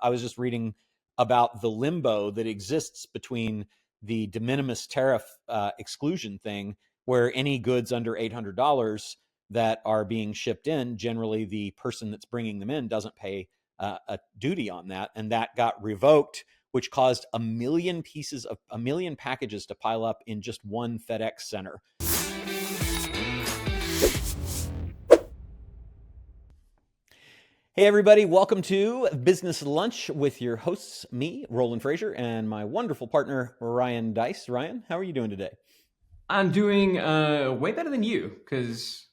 I was just reading about the limbo that exists between the de minimis tariff exclusion thing, where any goods under $800 that are being shipped in, generally the person that's bringing them in doesn't pay a duty on that. And that got revoked, which caused a million packages to pile up in just one FedEx center. Hey, everybody. Welcome to Business Lunch with your hosts, me, Roland Frasier, and my wonderful partner, Ryan Deiss. Ryan, how are you doing today? I'm doing way better than you because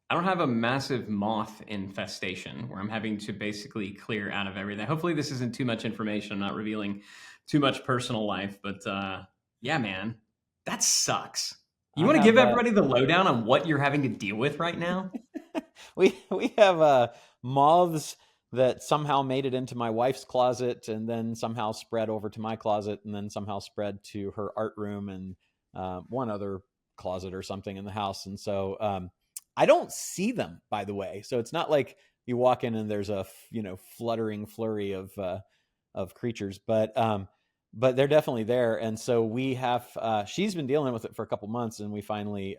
I don't have a massive moth infestation where I'm having to basically clear out of everything. Hopefully this isn't too much information. I'm not revealing too much personal life, but yeah, man, that sucks. You want to give everybody the lowdown on what you're having to deal with right now? We have moths that somehow made it into my wife's closet and then somehow spread over to my closet and then somehow spread to her art room and one other closet or something in the house. And so I don't see them, by the way. So it's not like you walk in and there's a fluttering flurry of creatures, but they're definitely there. And so we have she's been dealing with it for a couple months, and we finally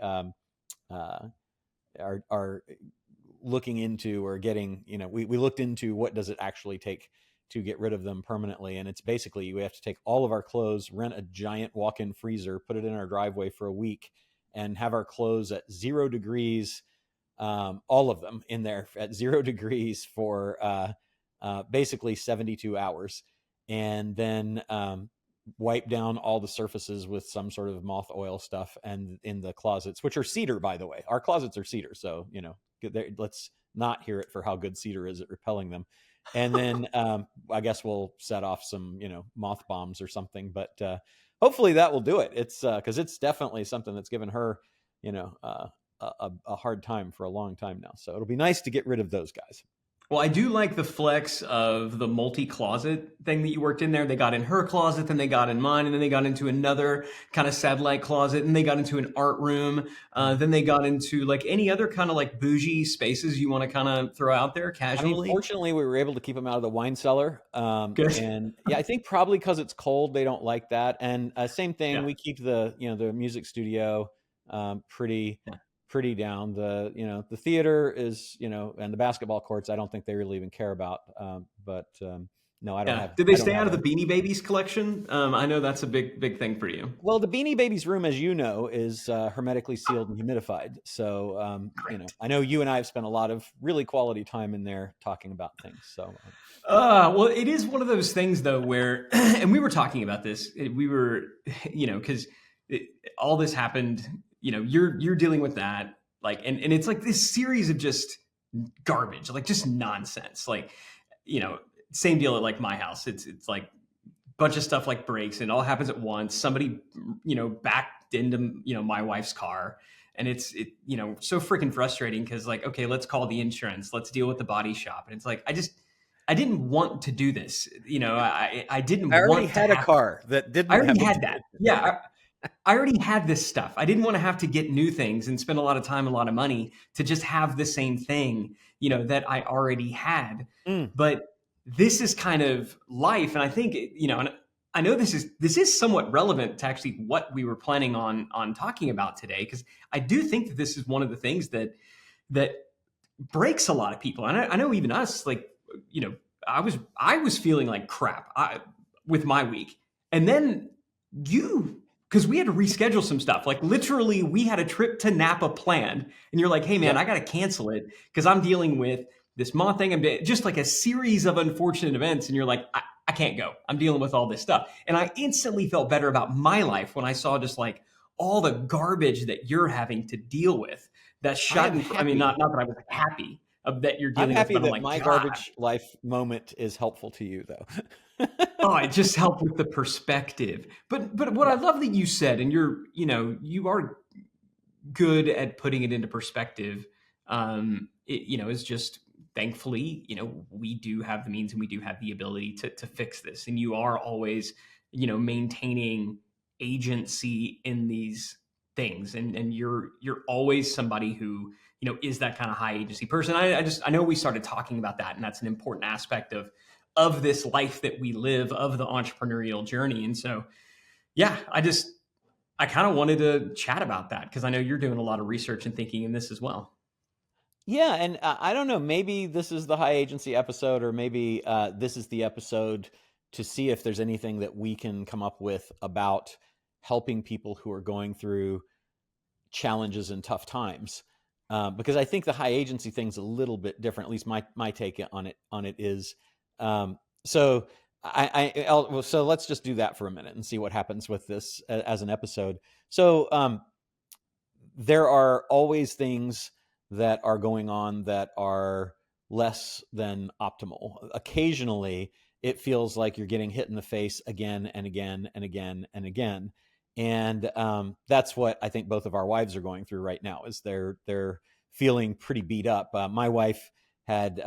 are looking into or getting, we looked into what does it actually take to get rid of them permanently. And it's basically, we have to take all of our clothes, rent a giant walk-in freezer, put it in our driveway for a week, and have our clothes at 0 degrees, all of them in there at 0 degrees for basically 72 hours. And then wipe down all the surfaces with some sort of moth oil stuff, and in the closets, which are cedar, by the way. Our closets are cedar, so let's not hear it for how good cedar is at repelling them. And then I guess we'll set off some moth bombs or something, but hopefully that will do it. It's because it's definitely something that's given her a hard time for a long time now, so it'll be nice to get rid of those guys. Well, I do like the flex of the multi-closet thing that you worked in there. They got in her closet, then they got in mine, and then they got into another kind of satellite closet, and they got into an art room. Then they got into like any other kind of like bougie spaces you want to kind of throw out there casually. Fortunately, we were able to keep them out of the wine cellar. And yeah, I think probably because it's cold, they don't like that. And same thing, yeah. We keep the music studio pretty down. The theater is, and the basketball courts, I don't think they really even care about. No, I don't have. Did they stay out of the Beanie Babies collection? I know that's a big thing for you. Well, the Beanie Babies room, as you know, is hermetically sealed and humidified. So, I know you and I have spent a lot of really quality time in there talking about things. So, well, it is one of those things though, where, and we were talking about this, we were, because all this happened. You're dealing with that, like, and it's like this series of just garbage, like just nonsense, like, same deal at like my house. It's like a bunch of stuff like breaks and it all happens at once. Somebody, backed into, my wife's car, and it's so freaking frustrating because like, okay, let's call the insurance. Let's deal with the body shop. And it's like, I didn't want to do this. I didn't. I already had a car that didn't. I already had that. Yeah. I already had this stuff. I didn't want to have to get new things and spend a lot of time, a lot of money to just have the same thing, that I already had. But this is kind of life. And I think, and I know this is somewhat relevant to actually what we were planning on talking about today, because I do think that this is one of the things that breaks a lot of people. And I know even us, like, I was feeling like crap with my week. And then because we had to reschedule some stuff. Like literally we had a trip to Napa planned, and you're like, hey man, I got to cancel it because I'm dealing with this moth thing. And just like a series of unfortunate events. And you're like, I can't go. I'm dealing with all this stuff. And I instantly felt better about my life when I saw just like all the garbage that you're having to deal with. That shouldn't, I mean, not that I was happy that you're dealing with. I'm happy with, that like, my garbage life moment is helpful to you though. Oh, it just helped with the perspective. But what I love that you said, and you are good at putting it into perspective. Is just thankfully, we do have the means and we do have the ability to fix this. And you are always, maintaining agency in these things. And you're always somebody who, is that kind of high agency person. I know we started talking about that, and that's an important aspect of of this life that we live, of the entrepreneurial journey. And so, yeah, I kind of wanted to chat about that because I know you're doing a lot of research and thinking in this as well. Yeah, and I don't know, maybe this is the high agency episode, or maybe this is the episode to see if there's anything that we can come up with about helping people who are going through challenges and tough times. Because I think the high agency thing's a little bit different. At least my take on it is. So so let's just do that for a minute and see what happens with this as an episode. So there are always things that are going on that are less than optimal. Occasionally, it feels like you're getting hit in the face again and again and again and again. And that's what I think both of our wives are going through right now. Is they're feeling pretty beat up. My wife had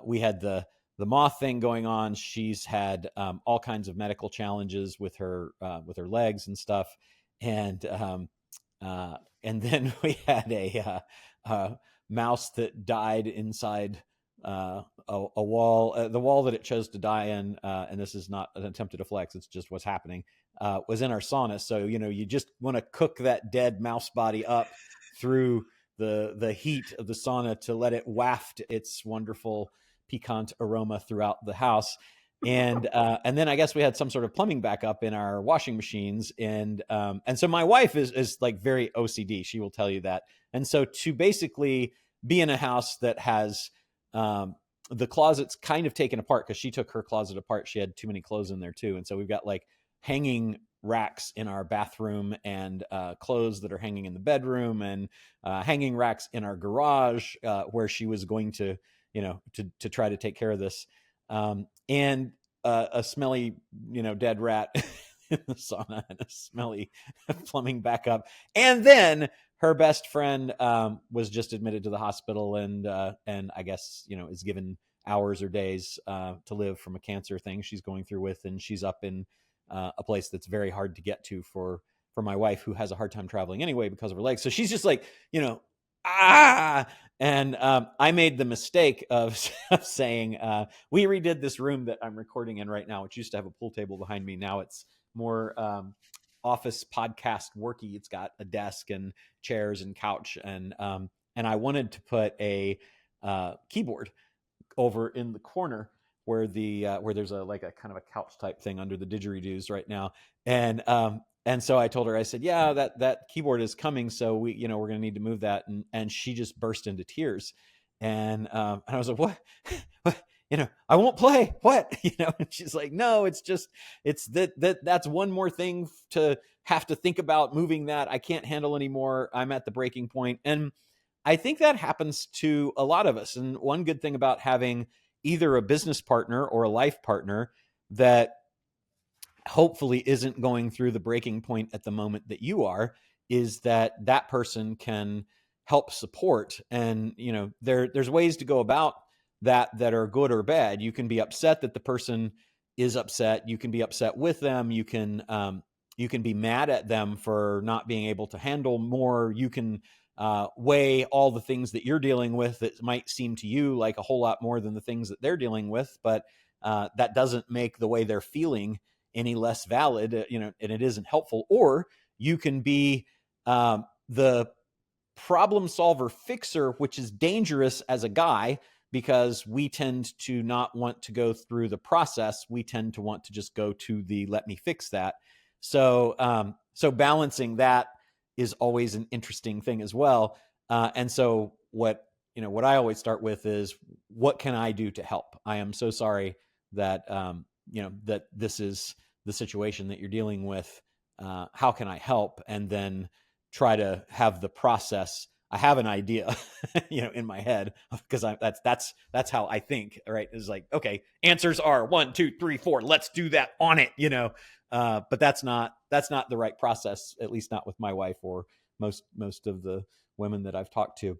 we had the moth thing going on. She's had all kinds of medical challenges with her legs and stuff, and then we had a mouse that died inside a wall. The wall that it chose to die in, and this is not an attempt to deflect, it's just what's happening, was in our sauna. So, you just want to cook that dead mouse body up through the heat of the sauna to let it waft its wonderful piquant aroma throughout the house. And then I guess we had some sort of plumbing backup in our washing machines, and so my wife is like very OCD. She will tell you that. And so to basically be in a house that has the closets kind of taken apart, because she took her closet apart, she had too many clothes in there too, and so we've got like hanging racks in our bathroom, and clothes that are hanging in the bedroom, and hanging racks in our garage, where she was going to to try to take care of this. And a smelly, dead rat in the sauna, and a smelly plumbing backup. And then her best friend was just admitted to the hospital, and I guess, is given hours or days to live from a cancer thing she's going through with. And she's up in a place that's very hard to get to for my wife, who has a hard time traveling anyway because of her legs. So she's just like, and I made the mistake of saying, we redid this room that I'm recording in right now, which used to have a pool table behind me. Now it's more office podcast worky. It's got a desk and chairs and couch, and I wanted to put a keyboard over in the corner where there's a kind of a couch type thing under the didgeridoos right now. And so I told her, I said, yeah, that keyboard is coming, so we're going to need to move that. And she just burst into tears. And I was like, what? I won't play. What? And she's like, no, it's that's one more thing to have to think about moving that. I can't handle anymore. I'm at the breaking point. And I think that happens to a lot of us. And one good thing about having either a business partner or a life partner that hopefully isn't going through the breaking point at the moment that you are, is that person can help support. And there's ways to go about that are good or bad. You can be upset that the person is upset. You can be upset with them. You can be mad at them for not being able to handle more. You can weigh all the things that you're dealing with that might seem to you like a whole lot more than the things that they're dealing with, but that doesn't make the way they're feeling any less valid, and it isn't helpful. Or you can be the problem solver fixer, which is dangerous as a guy, because we tend to not want to go through the process. We tend to want to just go to the let me fix that. So balancing that is always an interesting thing as well. And so what I always start with is, what can I do to help? I am so sorry that that this is the situation that you're dealing with. How can I help? And then try to have the process. I have an idea, in my head, because that's how I think. Right? Is like, okay, answers are 1, 2, 3, 4. Let's do that on it. But that's not the right process. At least not with my wife or most of the women that I've talked to.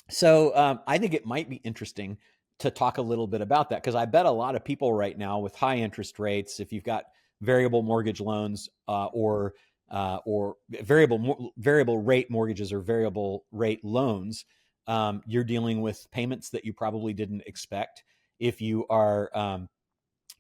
So I think it might be interesting to talk a little bit about that, because I bet a lot of people right now with high interest rates, if you've got variable mortgage loans or variable rate mortgages or variable rate loans, you're dealing with payments that you probably didn't expect. if you are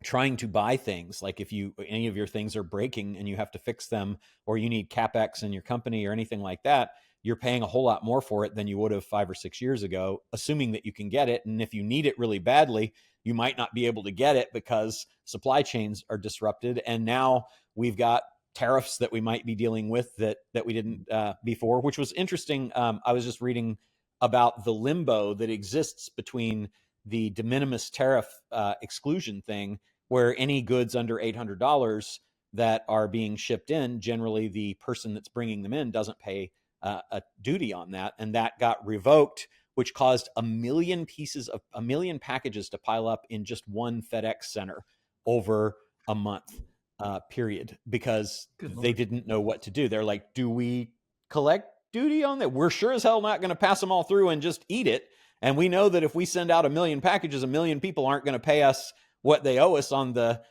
trying to buy things, like if any of your things are breaking and you have to fix them, or you need capex in your company or anything like that, you're paying a whole lot more for it than you would have 5 or 6 years ago, assuming that you can get it. And if you need it really badly, you might not be able to get it because supply chains are disrupted. And now we've got tariffs that we might be dealing with that we didn't before, which was interesting. I was just reading about the limbo that exists between the de minimis tariff exclusion thing, where any goods under $800 that are being shipped in, generally the person that's bringing them in doesn't pay a duty on that. And that got revoked, which caused a million packages to pile up in just one FedEx center over a month period, because they didn't know what to do. They're like, do we collect duty on that? We're sure as hell not going to pass them all through and just eat it. And we know that if we send out 1 million packages, 1 million people aren't going to pay us what they owe us on the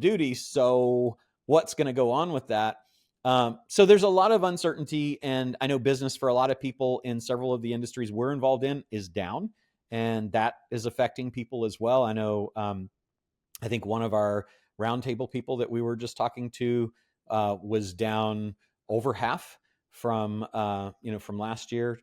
duty. So what's going to go on with that? So there's a lot of uncertainty, and I know business for a lot of people in several of the industries we're involved in is down, and that is affecting people as well. I know, I think one of our roundtable people that we were just talking to was down over half from last year.